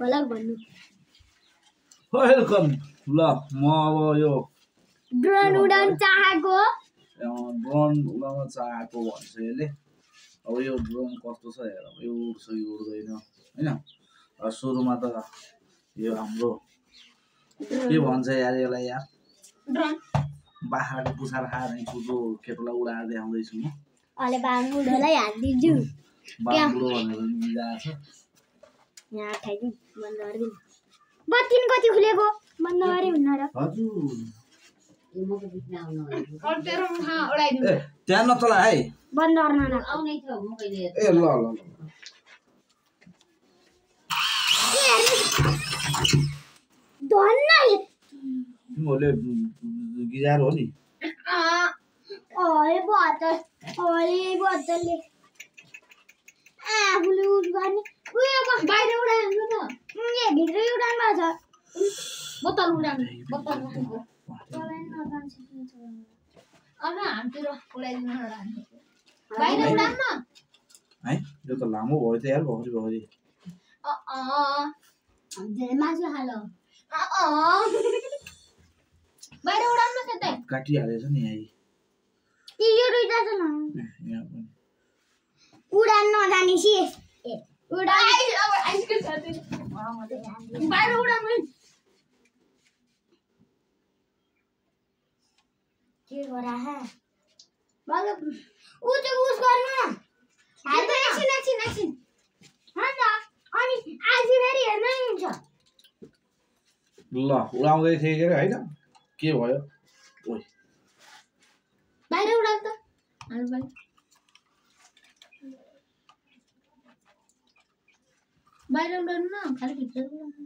भलक भन्नु वेलकम ल म अब यो ड्रोन उडाउन चाहेको ड्रोन उडाउन चाहेको भन्छ यसले अब यो ड्रोन कस्तो छ हेर यो उड्छ कि उड्दैन हैन सुरुमा त यो हाम्रो के भन्छ यार यसलाई यार ड्रोन बाख्राको पुछार खाएर कुदो केटोलाई उडाएर देखाउँदैछु म अहिले बाङ्गुडोलाई हालिदिन्छु बाङ्गुडो भनेर मिलाएको छ यहाँ खाइदिउँ बन्द गरिदिउँ बत्तिन कति खुलेको बन्द गरे हुन्न र हजुर उडाइदिउँ त्यहाँ नचला है बन्द गर्न ए ल ल धन्न तिमीहरूले गिजार हो नि अरे बहत्तरले आफूले उस गर्ने उयो बाहिर उडाइदिनु त यहाँ भित्रै उडान भएको छ बोतल उडाउनु बोतल हामतिर उडाइदिनु बाहिर उडान न है यो त लामो भयो त यार भरि मासु हाल बाहिर उडान न त काटिहालेछ नि यहाँ यो दुईटा छ न यहाँ पनि उडान नजाने सी उडान बाहिर उडान के गरा है मतलब उ चाहिँ उस गर्नु न हाल त एकछिन हैन अनि आज फेरि हेर्न हुन्छ ल उडाउँदै थिए के हैन के भयो ओइ बाहिर उडान त हाल बाहिर उडान न खाली भित्र उडान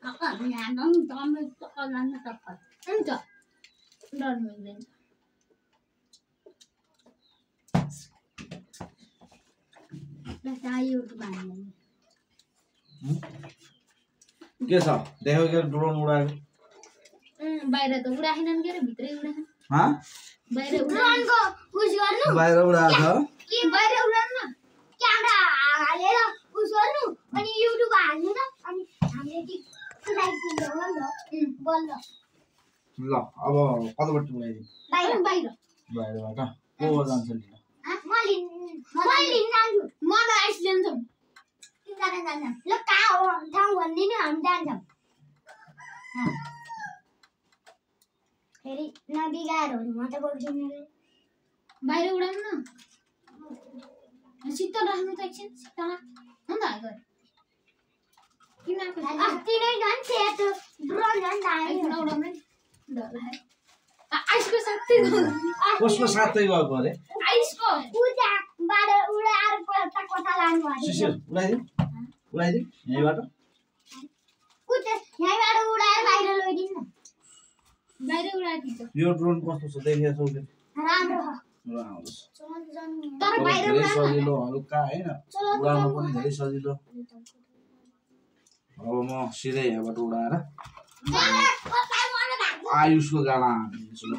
अक्का यहाँ नम तमे तकलान तक हुन्छ डर मिल्दैन के छ देखौ के ड्रोन उडाएको बाहिर त उडाएनन् के रे भित्रै उडाएन ह बाहिर ड्रोनको उस गर्नु बाहिर उडाएको के बाहिर उडान न क्यामेरा हालेर उस गर्नु अनि युट्युब हाल्नु त अनि हामीले टिक लाइक दिन्छ बन्द बन्द ल अब कताबाट उडाइदिनु बाहिरबाट को जान्छ नि म लिन जान्छु म त एक्सिडेन्ट छौँ तिनजना जान्छौँ ल कहाँ हो ठाउँ भनिदिनु हामी जान्छौँ फेरि नबिगाएर हो म त बोल्छु बाहिर उडाउनु न शीतल राख्नु त एकछिन शीतल हो नि त किन अस्ति नै झन् सेतो ड्रोन झन् दामी उडाउनु आइसको साथै कसको साथै गएको अरे आइसको उता बाडे उडाएर कता लानु भयो शिशिर उडाइदिउ यहीबाट उता यहीबाट उडाएर बाहिर लैदिनु न बाहिर उडाइदिन्छ यो ड्रोन कस्तो छ देखेछौ के राम्रो राम्रो तर बाहिर धेरै सजिलो हल्का हैन उडाउन पनि धेरै सजिलो अब म सिधै यहाँबाट उडाएर आयुषको गाना हाल्छु ल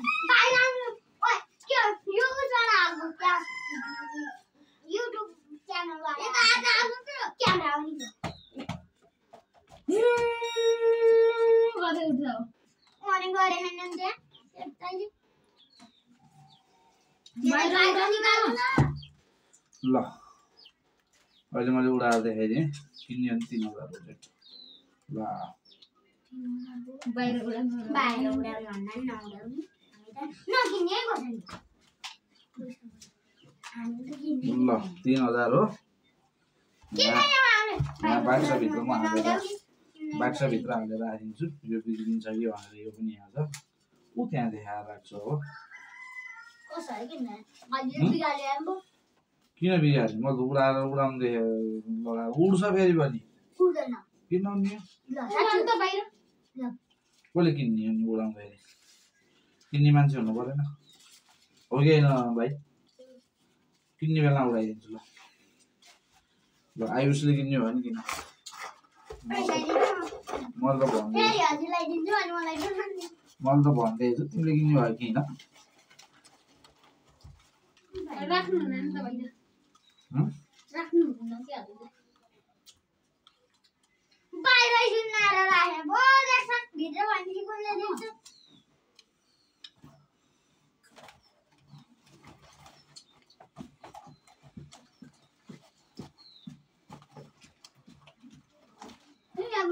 युट्युब च्यानलबाट क्यामेरा आउने गर्दै उठ्छ अनि गरेन नि त्यहाँ ल अहिले मैले उडाएर देखाइदिएँ किन्ने अनि 3000 बजेट ल बाहिर उडाउनु भन्दा नि नउडाउनु नकिन्ने गर्छ नि ल 3000 हो यहाँ बाक्साभित्रमा हालेर बाक्साभित्र हालेर राखिदिन्छु यो बिग्रिन्छ कि भनेर यो पनि यहाँ छ ऊ त्यहाँ देखाएर राख्छु हो किन बिगार्ने म त उडाएर उडाउँदै लगाएर उड्छ फेरि पनि किन उड्ने कसले किन्ने अनि उडाउँदाखेरि किन्ने मान्छे हुनु परेन हो कि होइन भाइ किन्ने बेला उडाइदिन्छु ल ल आयुषले किन्ने भयो नि किन मैले त भन्दै छु तिमीले किन्ने भयो कि होइन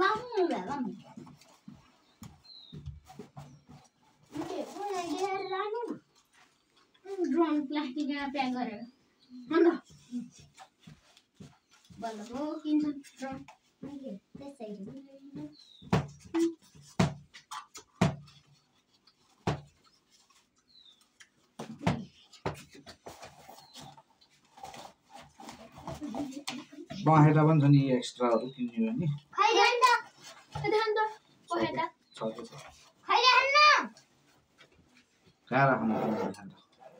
मामू गया ड्रोन प्लास्टिक प्याक गरेर अन्त बल्ल पो किन्छ ड्रोन त्यसै पहेटा पनि छ नि एक्स्ट्राहरु किन्ने हो नि खैरान त पहेटा छ खैरान न कहाँ राख्नु पर्छ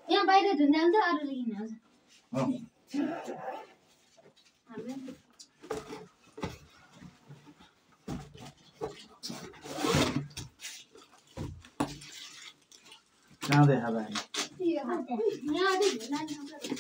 यहाँ बाहिर धुन्जाल त अरूले किन्न आउँछ कहाँ देखा रहा है यहाँ देखो लाने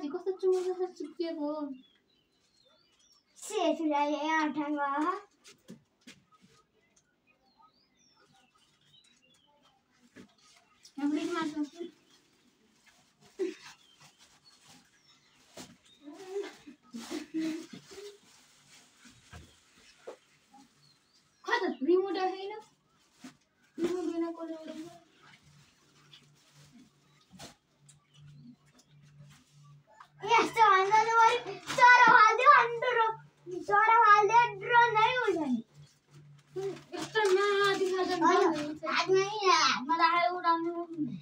कस्तो चुमो जस्तो चिप्किएको हो सेसुलाई यहाँ ठाङ्गा फ्रिज मात्र खत रिमोट छैन रिमोट बिना कसले यस्तो हाल्दा वरि चरा हाल्दै अन्डरो चरा हाल्दै ड्रोन नै हुन्छ नि यस्तो नदेखा जान्छ हातमा नि मलाई उडाउनु